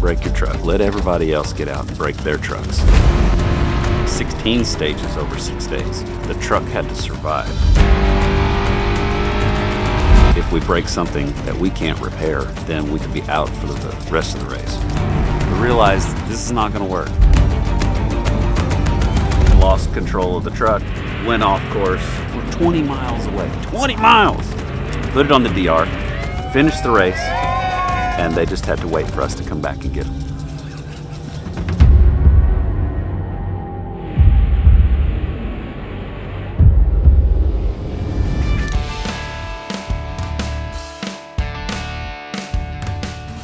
break your truck. Let everybody else get out and break their trucks. 16 stages over 6 days. The truck had to survive. If we break something that we can't repair, then we could be out for the rest of the race. We realized this is not going to work. Lost control of the truck, went off course. We're 20 miles away. 20 miles! Put it on the DR, finished the race, and they just had to wait for us to come back and get them.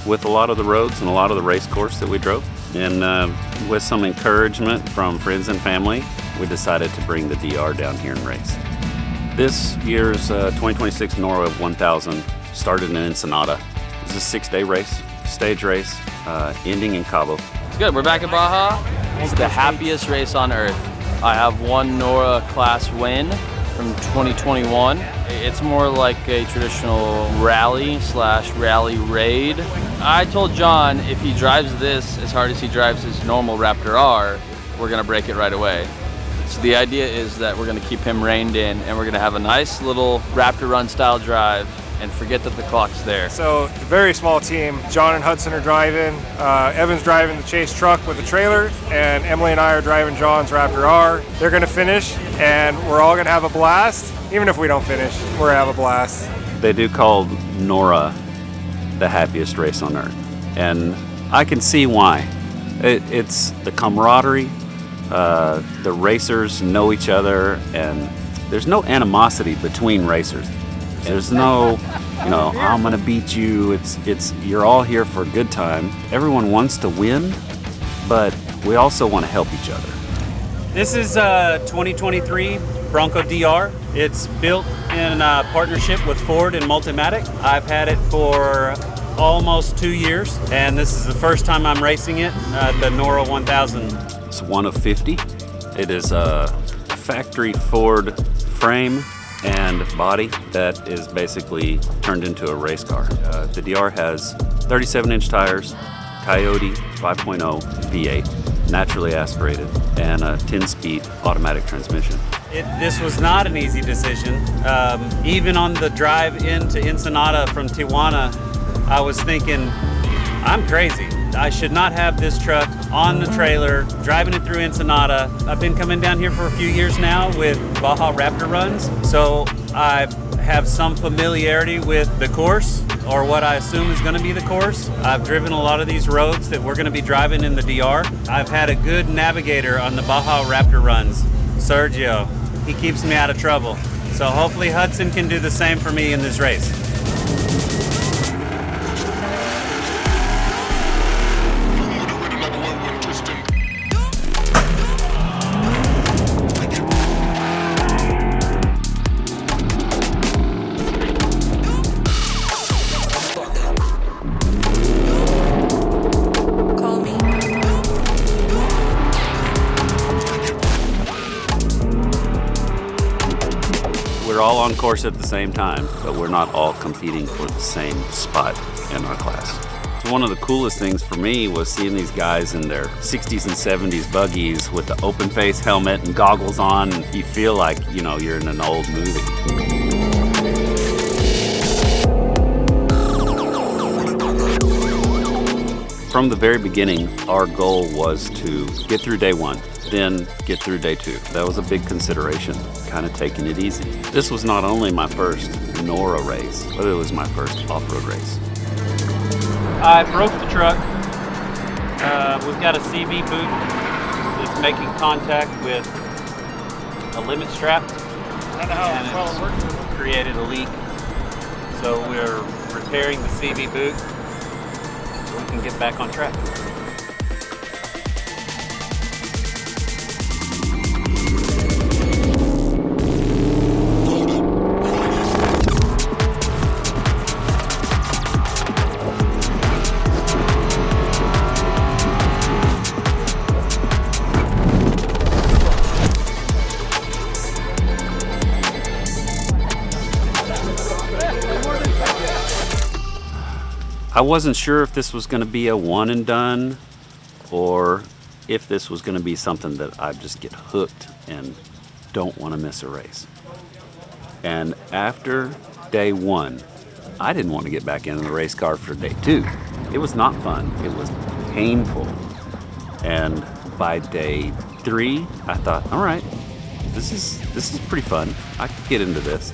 With a lot of the roads and a lot of the race course that we drove, and with some encouragement from friends and family, we decided to bring the DR down here and race. This year's 2026 Norra 1000 started in Ensenada. It was a 6-day race, stage race, ending in Cabo. It's good, we're back at Baja. It's the happiest race on earth. I have one Norra class win from 2021. It's more like a traditional rally/rally raid. I told John if he drives this as hard as he drives his normal Raptor R, we're gonna break it right away. So the idea is that we're gonna keep him reined in and we're gonna have a nice little Raptor run style drive and forget that the clock's there. So, a very small team. John and Hudson are driving. Evan's driving the chase truck with the trailer, and Emily and I are driving John's Raptor R. They're gonna finish, and we're all gonna have a blast. Even if we don't finish, we're gonna have a blast. They do call Norra the happiest race on earth, and I can see why. It's the camaraderie. The racers know each other, and there's no animosity between racers. There's no, I'm gonna beat you. It's you're all here for a good time. Everyone wants to win, but we also want to help each other. This is 2023 Bronco DR. It's built in partnership with Ford and Multimatic. I've had it for almost 2 years, and this is the first time I'm racing it, the Norra 1000. It's one of 50. It is a factory Ford frame and body that is basically turned into a race car. The DR has 37-inch tires, Coyote 5.0 V8, naturally aspirated, and a 10-speed automatic transmission. This was not an easy decision. Even on the drive into Ensenada from Tijuana, I was thinking, I'm crazy. I should not have this truck on the trailer, driving it through Ensenada. I've been coming down here for a few years now with Baja Raptor runs, so I have some familiarity with the course, or what I assume is going to be the course. I've driven a lot of these roads that we're going to be driving in the DR. I've had a good navigator on the Baja Raptor runs, Sergio. He keeps me out of trouble. So hopefully Hudson can do the same for me in this race. We're all on course at the same time, but we're not all competing for the same spot in our class. So one of the coolest things for me was seeing these guys in their 60s and 70s buggies with the open face helmet and goggles on, and you feel like, you're in an old movie. From the very beginning, our goal was to get through day 1, then get through day 2. That was a big consideration, kind of taking it easy. This was not only my first Norra race, but it was my first off-road race. I broke the truck. We've got a CV boot that's making contact with a limit strap. I don't know how well it works. Created a leak. So we're repairing the CV boot so we can get back on track. I wasn't sure if this was going to be a one and done or if this was going to be something that I just get hooked and don't want to miss a race. And after day one, I didn't want to get back into the race car for day two. It was not fun. It was painful. And by day three, I thought, all right, this is pretty fun. I could get into this.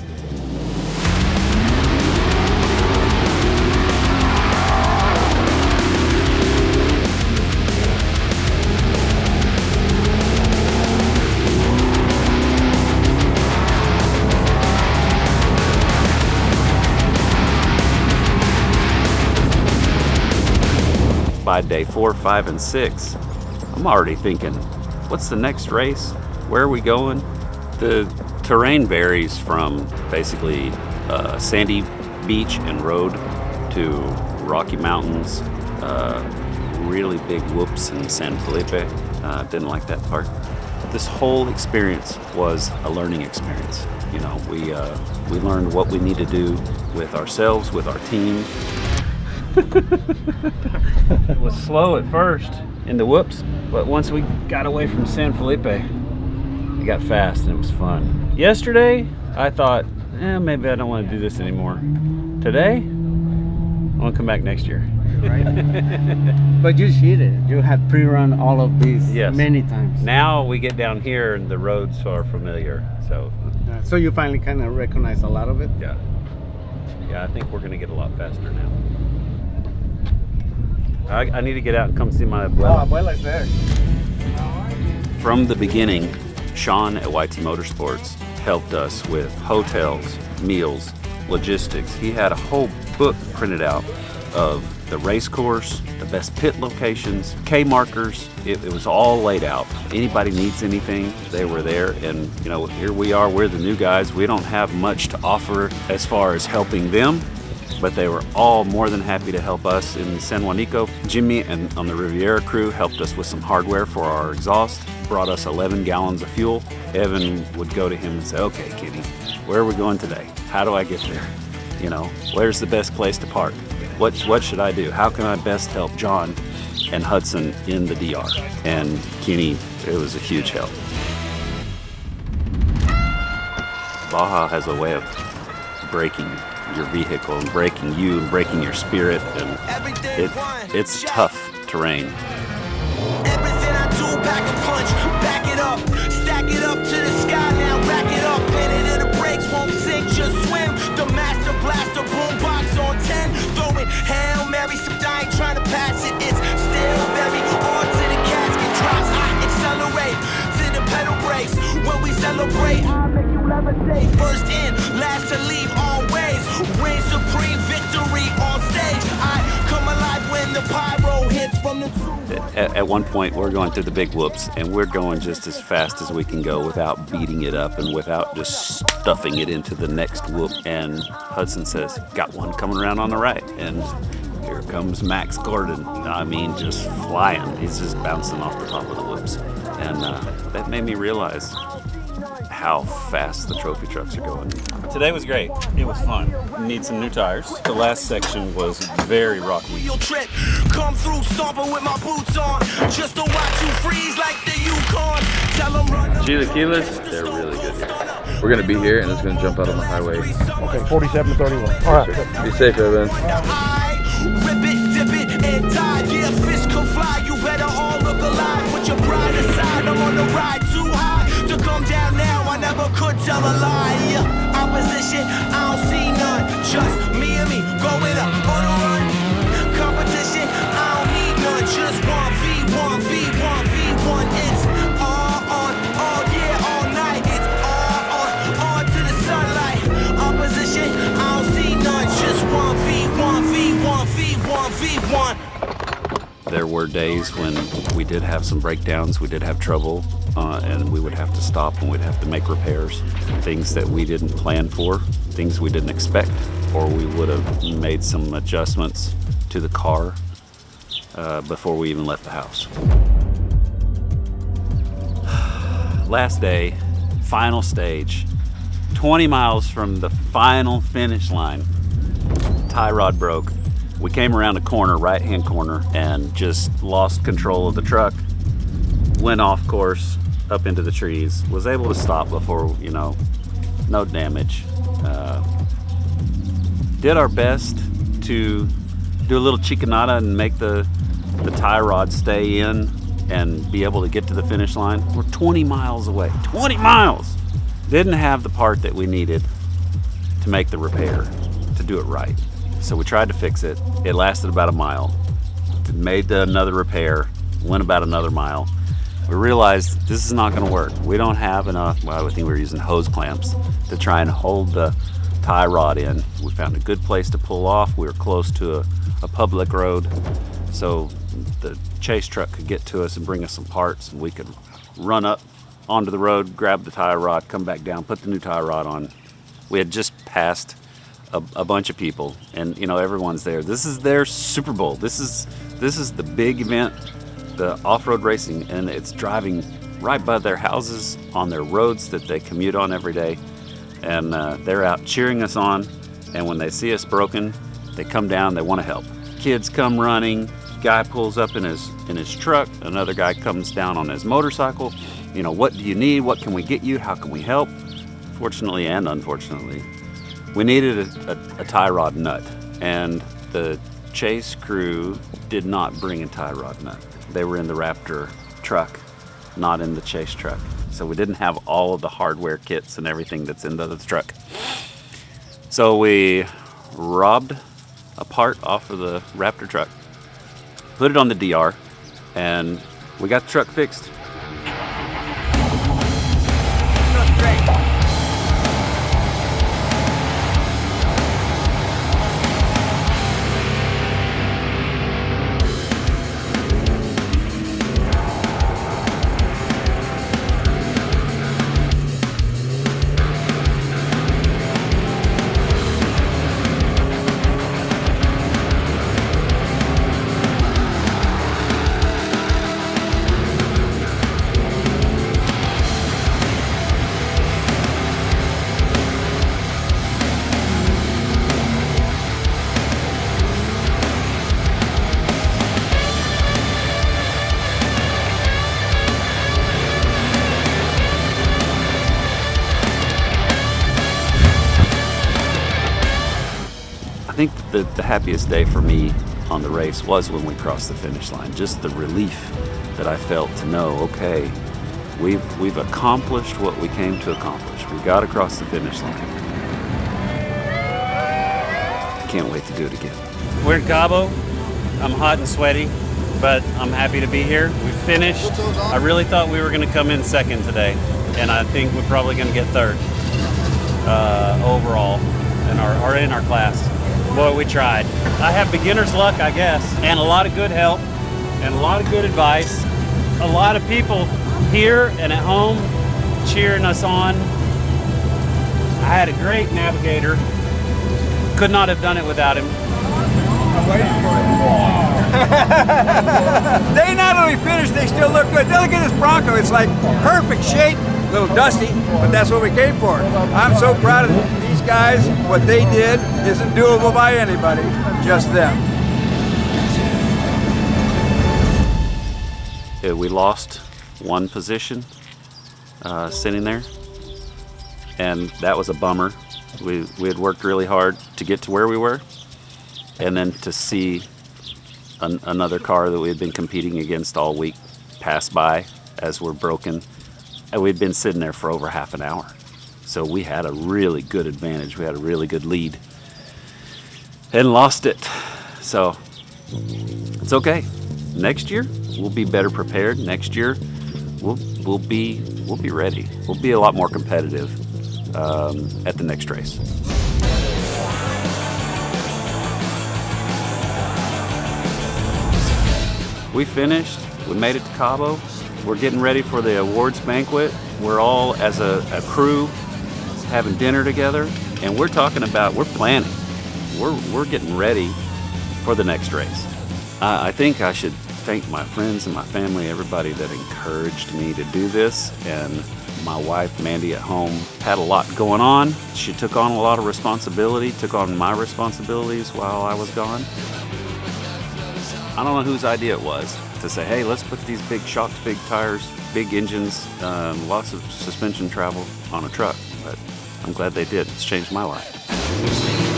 By day 4, 5, and 6, I'm already thinking, what's the next race? Where are we going? The terrain varies from basically sandy beach and road to Rocky Mountains, really big whoops in San Felipe. Didn't like that part. This whole experience was a learning experience. You know, we learned what we need to do with ourselves, with our team. It was slow at first in the whoops, but once we got away from San Felipe, it got fast and it was fun. Yesterday, I thought, maybe I don't want to do this anymore. Today, I want to come back next year. Right. But you cheated. You had pre-run all of these many times. Now we get down here and the roads are familiar, so. So you finally kind of recognize a lot of it? Yeah. Yeah, I think we're going to get a lot faster now. I need to get out and come see my abuela. Oh, abuela's there. From the beginning, Sean at YT Motorsports helped us with hotels, meals, logistics. He had a whole book printed out of the race course, the best pit locations, K markers. It was all laid out. Anybody needs anything, they were there. And you know, here we are, we're the new guys. We don't have much to offer as far as helping them, but they were all more than happy to help us in San Juanico. Jimmy and on the Riviera crew helped us with some hardware for our exhaust, brought us 11 gallons of fuel. Evan would go to him and say, okay, Kenny, where are we going today? How do I get there? You know, where's the best place to park? What should I do? How can I best help John and Hudson in the DR? And Kenny, it was a huge help. Baja has a way of breaking your vehicle and breaking you and breaking your spirit, and it's tough terrain. Everything I do, pack a punch, back it up, stack it up to the sky now, rack it up, pin it in the brakes, won't sink, just swim. The master blaster boombox on 10, throwing Hail Mary, some I ain't trying to pass it, it's still very on to the casket drops. I accelerate to the pedal brakes when we celebrate. I make you levitate, first in, last to leave, always reign supreme, victory on stage. I come alive when the pyro hits from the At one point, we're going through the big whoops, and we're going just as fast as we can go without beating it up and without just stuffing it into the next whoop. And Hudson says, got one coming around on the right. And here comes Max Gordon. I mean, just flying. He's just bouncing off the top of the whoops. And that made me realize how fast the trophy trucks are going. Today was great. It was fun. Need some new tires. The last section was very rocky. You'll trip, come through stomping with my boots on. Just to watch you freeze like the Yukon. Tell them run. Chilaquiles, they're really good here. We're gonna be here and it's gonna jump out on the highway. Okay, 47 to 31. All right. Be safe, Evan. Rip it, dip it, and die. Yeah, fish can fly. You better all look alive. Put your pride aside. I'm on the ride too high to come down now. I never could tell a lie. Opposition, I don't see none. Just me and me going up on a run. Competition, I don't need none. Just 1v1, v1, v1. It's all on, all year, all night. It's all on to the sunlight. Opposition, I don't see none. Just 1v1, v1, v1, v1. There were days when we did have some breakdowns, we did have trouble, and we would have to stop and we'd have to make repairs. Things that we didn't plan for, things we didn't expect, or we would have made some adjustments to the car before we even left the house. Last day, final stage, 20 miles from the final finish line, tie rod broke. We came around a corner, right-hand corner, and just lost control of the truck. Went off course, up into the trees. Was able to stop before, no damage. Did our best to do a little chicanata and make the tie rod stay in and be able to get to the finish line. We're 20 miles away. 20 miles! Didn't have the part that we needed to make the repair, to do it right. So we tried to fix it. It lasted about a mile. Made another repair, went about another mile. We realized this is not gonna work. We don't have enough, well, I think we were using hose clamps to try and hold the tie rod in. We found a good place to pull off. We were close to a public road, so the chase truck could get to us and bring us some parts, and we could run up onto the road, grab the tie rod, come back down, put the new tie rod on. We had just passed a bunch of people, and everyone's there. This is their Super Bowl. This is the big event, the off-road racing, and it's driving right by their houses on their roads that they commute on every day. And they're out cheering us on, and when they see us broken, they come down, they want to help. Kids come running, guy pulls up in his truck, another guy comes down on his motorcycle. What do you need? What can we get you? How can we help? Fortunately and unfortunately, we needed a tie rod nut, and the chase crew did not bring a tie rod nut. They were in the Raptor truck, not in the chase truck. So we didn't have all of the hardware kits and everything that's in the truck. So we robbed a part off of the Raptor truck, put it on the DR, and we got the truck fixed. I think the happiest day for me on the race was when we crossed the finish line. Just the relief that I felt to know, okay, we've accomplished what we came to accomplish. We got across the finish line. Can't wait to do it again. We're in Cabo. I'm hot and sweaty, but I'm happy to be here. We finished. I really thought we were going to come in second today, and I think we're probably going to get third overall in our class. Boy, we tried. I have beginner's luck, I guess, and a lot of good help, and a lot of good advice. A lot of people here and at home cheering us on. I had a great navigator. Could not have done it without him. I'm waiting for it. They not only finished, they still look good. Look at this Bronco. It's like perfect shape. A little dusty, but that's what we came for. I'm so proud of these guys. What they did isn't doable by anybody, just them. Yeah, we lost one position sitting there, and that was a bummer. We had worked really hard to get to where we were, and then to see another car that we had been competing against all week pass by as we're broken. And we'd been sitting there for over half an hour. So we had a really good advantage. We had a really good lead and lost it. So it's okay. Next year, we'll be better prepared. Next year, we'll be ready. We'll be a lot more competitive at the next race. We finished. We made it to Cabo. We're getting ready for the awards banquet. We're all, as a crew, having dinner together, and we're planning. We're getting ready for the next race. I think I should thank my friends and my family, everybody that encouraged me to do this, and my wife, Mandy, at home, had a lot going on. She took on a lot of responsibility, took on my responsibilities while I was gone. I don't know whose idea it was to say, hey, let's put these big shocks, big tires, big engines, lots of suspension travel on a truck. But I'm glad they did. It's changed my life.